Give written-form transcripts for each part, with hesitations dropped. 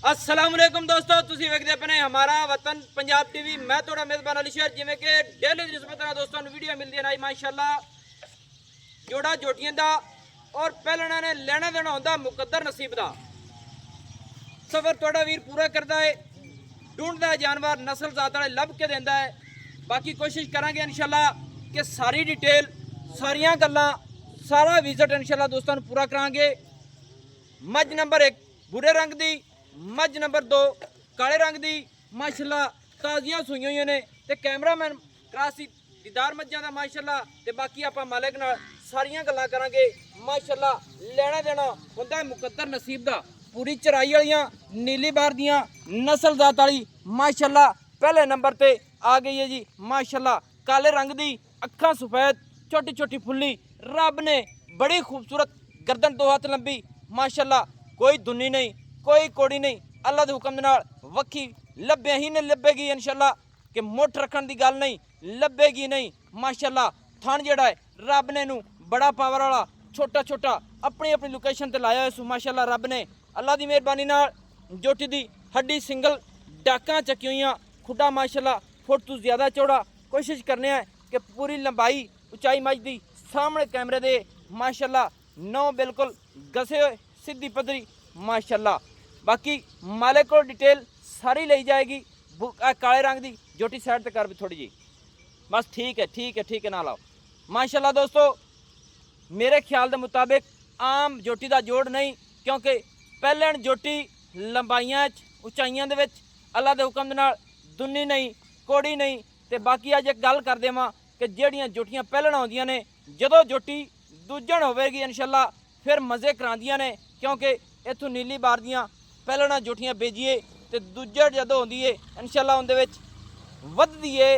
अस्सलाम वालेकुम दोस्तों, तुसी वेखदे अपने हमारा वतन पंजाब टीवी। मैं थोड़ा मेज़बान अली शेर। जिमें कि डेली दी निस्बत नाल दोस्तों वीडियो मिलदी है माशाअल्लाह जोड़ा जोटियां दा और पहलना ने लेना देना होंदा मुकद्दर नसीब दा। सफर थोड़ा वीर पूरा करता है, ढूंढता है जानवर नस्ल जात वाले लभ के देंदा है। बाकी कोशिश करांगे इंशाल्लाह कि सारी डिटेल सारियां गल्लां सारा विजिट इंशाल्लाह दोस्तों पूरा करांगे। मज नंबर 1 भूरे रंग दी, मज नंबर 2 काले रंग दी माशाल्लाह ताज़ियां सूईयां हुई ने ते कैमरामैन करासी दीदार मज्जां दा माशाल्लाह ते बाकी आपां मालिक नाल सारियां गल्लां करांगे। माशाल्लाह लेना देना हुंदा मुकद्दर नसीब दा। पूरी चराई वालियां नीली बार दियां नस्ल जात वाली माशाल्लाह पहले नंबर ते आ गई है जी। माशाल्लाह काले रंग दी, अखां सफेद, छोटी छोटी फुल्ली, रब ने बड़ी खूबसूरत गर्दन 2 हाथ लंबी माशाल्लाह, कोई दुनी नहीं कोई कोड़ी नहीं, अल्लाह के हुक्म नाल वक्खी लब्बे ही नहीं लब्बेगी इंशाल्लाह कि मुठ रखन की गल नहीं लब्बेगी नहीं। माशाल्लाह थन जिहड़ा है रब ने नू बड़ा पावर वाला छोटा छोटा अपनी अपनी लोकेशन ते लाया है। माशाल्लाह रब ने अल्लाह की मेहरबानी नाल जोटी दी हड्डी सिंगल डाकां चकी हुई, खुडा माशाल्लाह फुट तो ज़्यादा चौड़ा। कोशिश करने हैं कि पूरी लंबाई उचाई मज दी सामने कैमरे दे माशाल्लाह नौ बिल्कुल गसे हुए सीधी पदरी माशाल्लाह। बाकी मालिक को डिटेल सारी ली जाएगी। काले रंग की जोटी साइड तक कर भी थोड़ी जी, बस ठीक है ठीक है ठीक है ना लाओ। माशाल्लाह दोस्तों मेरे ख्याल के मुताबिक आम जोटी का जोड़ नहीं, क्योंकि पहले जोटी लंबाइयां उचाइयां दे विच अल्लाह के हुक्म नाल दुनी नहीं कोड़ी नहीं। तो बाकी अज एक गल कर देवां कि ਜਿਹੜੀਆਂ जोटियां पहलन आउंदियां ने जदों जोटी दूजण होवेगी इंशाल्लाह फिर मज़े करांदियां ने, क्योंकि इत्थों नीली बार दियां पहलना जोटियां बेजिए तो दूजड़ जदों होंदी है इंशाल्लाह उहदे विच वधदी है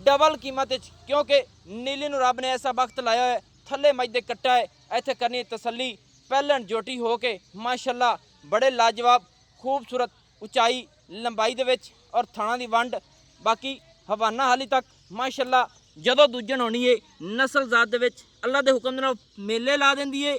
डबल कीमत, क्योंकि नीली नूं रब ने ऐसा वक्त लाया है थले मजदे कट्टा है इत्थे करनी तसल्ली पहलन जोटी हो के माशाल्लाह बड़े लाजवाब खूबसूरत उचाई लंबाई दे विच और थाणा दी वंड। बाकी हवाना हाली तक माशाल्लाह जदों दूजण होनी है नस्ल जात दे विच अल्लाह के हुक्म नाल मेले ला देंदी है।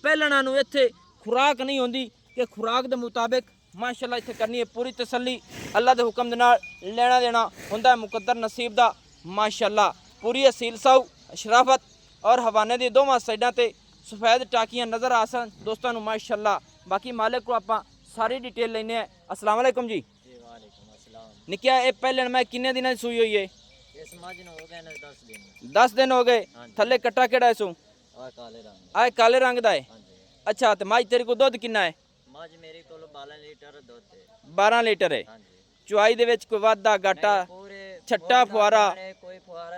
पहलना नूं इत्थे खुराक नहीं होंदी कि खुराक के मुताबिक माशाल्लाह इत्थे करनी है पूरी तसल्ली अल्लाह के हुक्म दे नाल लेना देना हुंदा है मुकद्दर नसीब दा। माशाल्लाह पूरी असील साऊ शराफत और हवाने दी दोवां साइडां ते सफेद टाकियां नज़र आ सन दोस्तों नूं माशाल्लाह। बाकी मालिक को आपां सारी डिटेल लैने। अस्सलाम वालेकुम जी। निक्किया ये पहले मैं किन्ने दिनां दी सूई हुई है? इस मज नूं हो गए ने 10 दिन। 10 दिन हो गए। थल्ले कट्टा केड़ा है सू? काले रंग। आए काले रंग दा है। अच्छा तो मज तेरे को दुध किन्ना है? मज मेरे को 12 लीटर दुध है। 12 लीटर है। चुआई दे विच कोई वाधा घाटा छट्टा फुआरा? कोई फुआरा।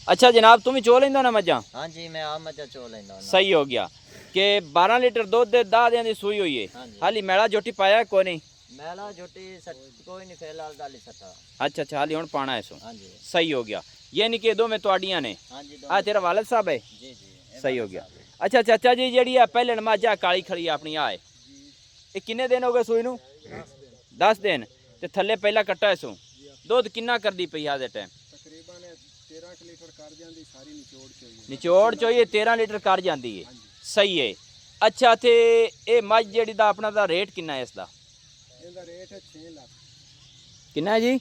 अच्छा जनाब तुम चो लेंदा ना मज्जां? हां जी मैं आ मज्जां चो लेंदा। सही हो गया कि 12 लीटर दुध दे 10 दिन दी सूई हुई है। हाली मेला जोटी पाया कोई नहीं? मेला जोटी कोई नहीं फिलहाल दाली सट्टा। अच्छा अच्छा हाली हुण पाना है सो। हां जी सही हो गया। ये नहीं कि दो में तोड़ियां ने? हां जी आ तेरा वालिद साहब है? जी जी सही हो गया। अच्छा चाचा जी जेड़ी है पहले मज्जा काली खड़ी है अपनी आए ये किन्ने दिन हो गए सूई नूं? 10 दिन। ते थल्ले पहला कट्टा है सो दुध किन्ना करदी पई आ दे टाइम? तकरीबन 13 लीटर कर जांदी सारी निचोड़ चोई 13 लीटर कर जाती है। सही है। अच्छा तो ये मझ जी का अपना दा रेट किन्ना है इसका? ਇਹਦਾ ਰੇਟ ਹੈ 6 ਲੱਖ। किन्ना है जी?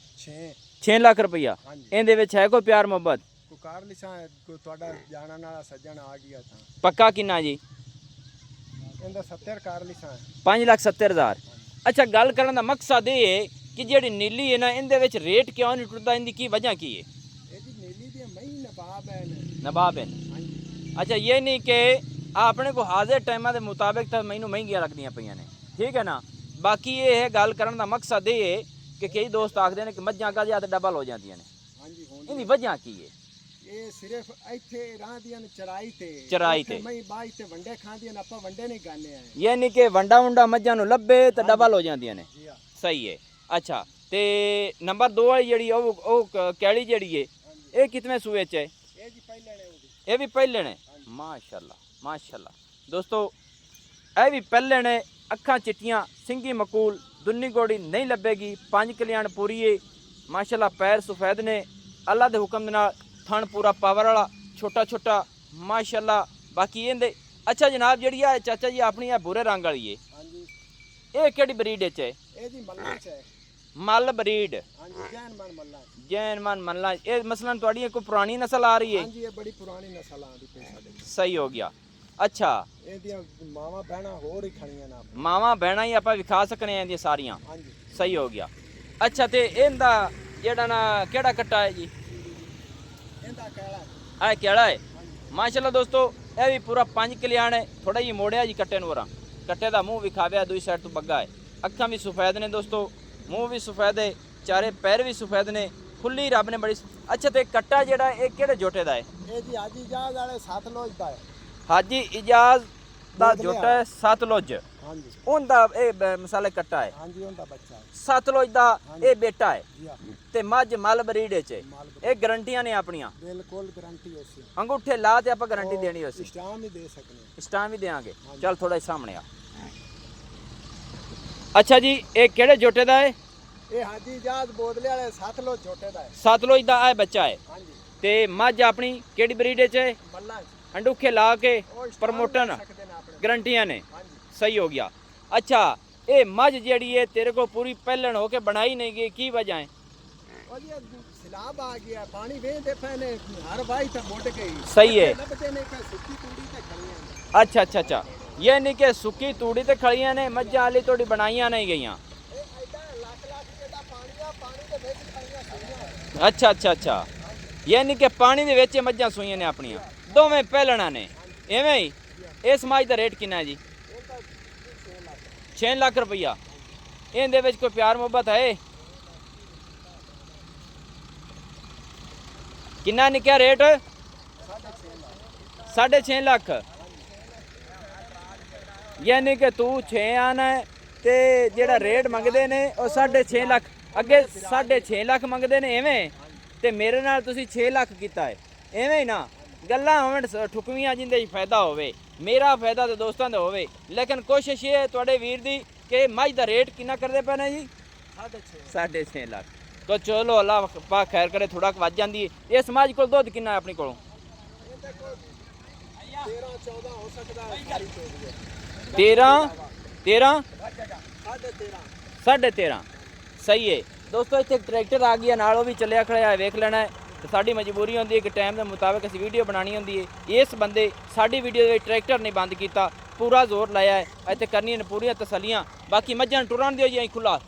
6 लाख रुपया। ਇਹਦੇ ਵਿੱਚ है कोई प्यार मोहब्बत? ਕੋ ਕਾਰ ਲਿਸਾ ਕੋ ਤੁਹਾਡਾ ਜਾਣਨ ਵਾਲਾ ਸੱਜਣ ਆ ਗਿਆ ਤਾਂ पक्का किन्ना जी? ਇਹਦਾ 70 ਕਾਰ ਲਿਸਾ 5,70,000। अच्छा गल करने का मकसद ये है कि जी नीली है ना इनके विच रेट क्यों नहीं टुटता, इनकी की वजह की है? ਇਹਦੀ ਨੀਲੀ ਦੀ ਮਈ ਨਵਾਬ ਹੈ नवाब है। अच्छा ये नहीं कि अपने को हाजिर टाइम के मुताबिक तो मैनू महंगियां लगदियां पईयां ने, ठीक है ना। बाकी ये है गल करने का मकसद ये है कि कई दोस्त आखते हैं कि मझां का तो डबल हो जाती ने, ਹਾਂਜੀ इनकी वजह की है? ਇਹ ਸਿਰਫ ਇੱਥੇ ਰਾਂਦੀਆਂ ਨੇ ਚਰਾਈ ते ਮਈ ਬਾਈ ਤੇ ਵੰਡੇ ਖਾਂਦੀਆਂ ਨੇ, ਆਪਾਂ ਵੰਡੇ ਨਹੀਂ ਗਾਣੇ ਆ। ये नहीं कि वंडा वुंडा मझां नूं लब्बे तो डबल हो जाती ने। ਜੀ ਹਾਂ सही है। अच्छा तो नंबर 2 वाली जी कैली जी है ये कितने सूए च है? ਇਹ ਜੀ ਪਹਿਲੇ ਨੇ ਉਹਦੀ ये भी पहले ने? माशाल्लाह माशाल्लाह दोस्तों ये भी पहले ने। अखां चिट्टियां सिंगी मकूल दुन्नी गोड़ी नहीं लभेगी, 5 कल्याण पूरी है माशाल्लाह। पैर सफेद ने अल्लाह के हुक्म नाल, थन पूरा पावर वाला छोटा छोटा माशाल्लाह। बाकी इहदे अच्छा जनाब जी चाचा जी अपनी भूरे रंग वाली है ਹਾਂਜੀ ਇਹ ਕਿਹੜੀ ਬਰੀਡ ਚ ਹੈ? ਇਹ ਜੀ ਮੱਲਾਂ ਚ ਹੈ। ਮੱਲ ਬਰੀਡ, ਹਾਂਜੀ ਜੈਨ ਮਨ ਮੱਲਾਂ ਚ। ਜੈਨਮਨ ਮੱਲਾ। ਇਹ ਮਸਲਨ ਤੁਹਾਡੀ ਕੋਈ ਪੁਰਾਣੀ ਨਸਲ ਆ ਰਹੀ ਹੈ? ਹਾਂਜੀ ਇਹ ਬੜੀ ਪੁਰਾਣੀ ਨਸਲ ਆਂਦੀ ਪਈ ਸਾਡੇ ਕੋਲ। ਸਹੀ ਹੋ ਗਿਆ। ਅੱਛਾ, ਇਹਦੀਆਂ ਮਾਵਾਂ ਭੈਣਾਂ ਹੋਰ ਹੀ ਖੜੀਆਂ ਨੇ ਆਪਣੇ। ਮਾਵਾਂ ਭੈਣਾਂ ਹੀ ਆਪਾਂ ਵਿਖਾ ਸਕਨੇ ਆਂ ਇਹਦੀਆਂ ਸਾਰੀਆਂ। ਹਾਂਜੀ ਸਹੀ ਹੋ ਗਿਆ। ਅੱਛਾ, ਤੇ ਇਹਦਾ ਜਿਹੜਾ ਨਾ ਕਿਹੜਾ ਕੱਟਾ ਹੈ ਜੀ? ਇਹਦਾ ਕਹਿਲਾ ਇਹ ਕਿਹੜਾ ਹੈ? ਮਾਸ਼ਾਅੱਲਾ ਦੋਸਤੋ, ਇਹ ਵੀ ਪੂਰਾ 5 ਕਿਲਿਆਣ ਹੈ। ਥੋੜਾ ਜਿਹਾ ਮੋੜਿਆ ਜੀ ਕੱਟੇ ਨੂੰ ਵਰਾਂ। ਕੱਟੇ ਦਾ ਮੂੰਹ ਵਿਖਾਵਿਆ, ਦੂਜੀ ਸਾਈਡ ਤੋਂ ਬੱਗਾ ਹੈ। ਅੱਖਾਂ ਵੀ ਸਫੈਦ ਨੇ ਦੋਸਤੋ, ਮੂੰਹ ਵੀ ਸਫੈਦ ਹੈ, ਚਾਰੇ ਪੈਰ ਵੀ ਸਫੈਦ ਨੇ, ਖੁੱਲੀ ਰੱਬ ਨੇ ਬੜੀ। ਅੱਛਾ, ਤੇ ਕੱਟਾ ਜਿਹੜਾ ਇਹ ਕਿਹੜੇ ਜੋਟੇ ਦਾ ਹੈ? ਇਹ ਜੀ ਹਾਜੀ ਜਹਾਜ਼ ਵਾਲੇ ਸਤਲੁਜ ਦਾ ਹੈ। ਹਾਜੀ ਇਜਾਜ਼ ਦਾ ਬੋਦਲੇ ਜੋਟਾ ਹੈ, ਸਤਲੁਜ ਹਾਂਜੀ ਉਹਦਾ ਇਹ ਮਸਾਲੇ ਕੱਟਾ ਹੈ। ਹਾਂਜੀ ਉਹਦਾ ਬੱਚਾ ਹੈ ਸਤਲੁਜ ਦਾ ਇਹ ਬੇਟਾ ਹੈ। ਜੀ ਹਾਂ, ਤੇ ਮੱਝ ਮਲ ਬਰੀਡ ਚ ਹੈ। ਮਾਲ ਇਹ ਗਰੰਟੀਆਂ ਨੇ ਆਪਣੀਆਂ, ਬਿਲਕੁਲ ਗਾਰੰਟੀ ਉਸੇ ਅੰਗੂਠੇ ਲਾ ਤੇ ਆਪਾਂ ਗਾਰੰਟੀ ਦੇਣੀ ਹੋਸੀ, ਸਟਾਮ ਹੀ ਦੇ ਸਕਨੇ। ਸਟਾਮ ਵੀ ਦੇਾਂਗੇ। ਚੱਲ ਥੋੜਾ ਸਾਹਮਣੇ ਆ। ਅੱਛਾ ਜੀ, ਇਹ ਕਿਹੜੇ ਜੋਟੇ ਦਾ ਹੈ? ਇਹ ਹਾਜੀ ਜਹਾਜ਼ ਬੋਦਲੇ ਵਾਲੇ ਸਤਲੁਜ ਛੋਟੇ ਦਾ ਹੈ। ਸਤਲੁਜ ਦਾ ਇਹ ਬੱਚਾ ਹੈ। ਹਾਂਜੀ ਤੇ ਮੱਝ ਆਪਣੀ ਕਿਹੜੀ ਬਰੀਡ ਚ ਹੈ? ਮੱਲਾਂ ਚ ਅੰਡੂਖੇ ਲਾ ਕੇ ਉਹ ਸਟਾਮ ਪ੍ਰਮੋਟਨ ਦੇ ਸਕਦੇ ਨੇ ਆਪਣੇ। ਗਰੰਟੀਆਂ ਨੇ। ਹਾਂਜੀ ਸਹੀ ਹੋ ਗਿਆ। ਅੱਛਾ, ਇਹ ਮੱਝ ਜਿਹੜੀ ਹੈ ਤੇਰੇ ਕੋ ਪੂਰੀ ਪਹਿਲਣ ਹੋ ਕੇ ਬਣਾਈ ਨਹੀਂ ਗਈ, ਕੀ ਵਜ੍ਹਾ ਹੈ? ਉਹ ਜੀ ਸਲਾਬ ਆ ਗਿਆ, ਪਾਣੀ ਵੇਂਦੇ ਪਏ ਨੇ, ਹਰ ਵਾਈ ਤਾਂ ਮੁੱਢ ਗਈ। ਸਹੀ ਹੈ। ਲੱਭਦੇ ਨੇ ਕਿ ਸੁੱਕੀ ਤੂੜੀ ਤੇ ਖੜੀਆਂ ਨੇ। ਅੱਛਾ ਅੱਛਾ ਅੱਛਾ, ਇਹ ਨਹੀਂ ਕਿ ਸੁੱਕੀ ਤੂੜੀ ਤੇ ਖੜੀਆਂ ਨੇ, ਮੱਝਾਂ ਵਾਲੀ ਤੁਹਾਡੀ ਬਣਾਈਆਂ ਨਹੀਂ ਗਈਆਂ। ਇਹ ਐਡਾ ਲੱਖ ਜਿਹੜਾ ਪਾਣੀ ਆ, ਪਾਣੀ ਦੇ ਵਿੱਚ ਖੜੀਆਂ ਸਹੀਆਂ। ਅੱਛਾ ਅੱਛਾ ਅੱਛਾ, ਇਹ ਨਹੀਂ ਕਿ ਪਾਣੀ ਦੇ ਵਿੱਚ ਮੱਝਾਂ ਸੂਈਆਂ ਨੇ ਆਪਣੀਆਂ, ਦੋਵੇਂ ਪਹਿਲਣਾ ਨੇ ਐਵੇਂ ਹੀ। ਇਸ ਮੱਝ ਦਾ ਰੇਟ ਕਿੰਨਾ ਹੈ ਜੀ? 6 ਲੱਖ ਰੁਪਈਆ। ਇਹਦੇ ਵਿੱਚ ਕੋਈ ਪਿਆਰ ਮੁਹੱਬਤ ਹੈ? ਕਿੰਨਾ ਨਿਕਿਆ ਰੇਟ? 6.5 ਲੱਖ। ਯਾਨੀ ਕਿ ਤੂੰ 6 ਆਣਾ ਹੈ ਤੇ ਜਿਹੜਾ ਰੇਟ ਮੰਗਦੇ ਨੇ ਉਹ 6.5 ਲੱਖ, ਅੱਗੇ 6.5 ਲੱਖ ਮੰਗਦੇ ਨੇ ਐਵੇਂ। ਤੇ ਮੇਰੇ ਨਾਲ ਤੁਸੀਂ 6 ਲੱਖ ਕੀਤਾ ਹੈ, ਐਵੇਂ ਹੀ ਨਾ ਗੱਲਾਂ ਹੋਵਣ ਠੁਕਵੀਆਂ ਜਿੰਦੇ 'ਚ ਫਾਇਦਾ ਹੋਵੇ। ਮੇਰਾ ਫਾਇਦਾ ਤੇ ਦੋਸਤਾਂ ਦਾ ਹੋਵੇ, ਲੇਕਿਨ ਕੋਸ਼ਿਸ਼ ਇਹ ਹੈ ਤੁਹਾਡੇ ਵੀਰ ਦੀ ਕਿ ਮੱਝ ਦਾ ਰੇਟ ਕਿੰਨਾ ਕਰਦੇ ਪਏ ਨੇ ਜੀ? 6.5 ਲੱਖ। तो चलो अल्लाह पाक खैर करे, थोड़ा ਵੱਜ ਜਾਂਦੀ ਹੈ। ਇਸ ਮੱਝ ਕੋਲ ਦੁੱਧ ਕਿੰਨਾ ਹੈ ਆਪਣੀ ਕੋਲੋਂ? 13-14 ਹੋ ਸਕਦਾ ਹੈ। 13 13.5 13.5 ਸਹੀ ਹੈ ਦੋਸਤੋ। ਇੱਥੇ ਇੱਕ ਟਰੈਕਟਰ ਆ ਗਿਆ ਨਾਲ, ਉਹ ਵੀ ਚੱਲਿਆ ਖੜਿਆ ਹੈ, ਵੇਖ ਲੈਣਾ ਹੈ। ਤੇ ਸਾਡੀ ਮਜਬੂਰੀ ਹੁੰਦੀ ਹੈ ਕਿ ਟਾਈਮ ਦੇ ਮੁਤਾਬਕ ਅਸੀਂ ਵੀਡੀਓ ਬਣਾਉਣੀ ਹੁੰਦੀ ਹੈ। ਇਸ ਬੰਦੇ ਸਾਡੀ ਵੀਡੀਓ ਦੇ ਵਿੱਚ ਟਰੈਕਟਰ ਨਹੀਂ ਬੰਦ ਕੀਤਾ, ਪੂਰਾ ਜ਼ੋਰ ਲਾਇਆ ਹੈ। ਇੱਥੇ ਕਰਨੀਆਂ ਨੇ ਪੂਰੀਆਂ ਤਸੱਲੀਆਂ। ਬਾਕੀ ਮੱਝਾਂ ਟੁਰਨ ਦਿਓ ਜੀ ਖੁੱਲਾ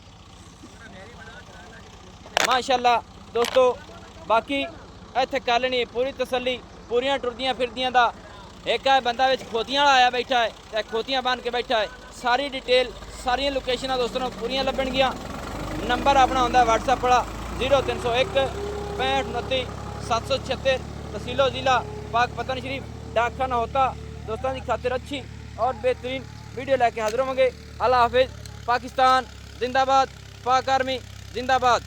ਮਾਸ਼ਾਅੱਲਾ ਦੋਸਤੋ। ਬਾਕੀ ਇੱਥੇ ਕਰ ਲੈਣੀ ਪੂਰੀ ਤਸੱਲੀ, ਪੂਰੀਆਂ ਟੁਰਦੀਆਂ ਫਿਰਦੀਆਂ ਦਾ। ਇੱਕ ਹੈ ਬੰਦਾ ਵਿੱਚ ਖੋਤੀਆਂ ਵਾਲਾ ਆਇਆ ਬੈਠਾ ਹੈ ਤੇ ਖੋਤੀਆਂ ਬੰਨ ਕੇ ਬੈਠਾ ਹੈ। ਸਾਰੀ ਡਿਟੇਲ ਸਾਰੀਆਂ ਲੋਕੇਸ਼ਨਾਂ ਦੋਸਤੋ ਨੂੰ ਪੂਰੀਆਂ ਲੱਭਣਗੀਆਂ। ਨੰਬਰ ਆਪਣਾ ਹੁੰਦਾ WhatsApp ਵਾਲਾ 0301 6529 776, तहसीलो ज़िला पाक पतन शरीफ, डाकखाना होता। दोस्तों की खातिर अच्छी और बेहतरीन वीडियो लेके हाजिर होंगे। अल्लाह हाफिज़। पाकिस्तान जिंदाबाद, पाक आर्मी जिंदाबाद।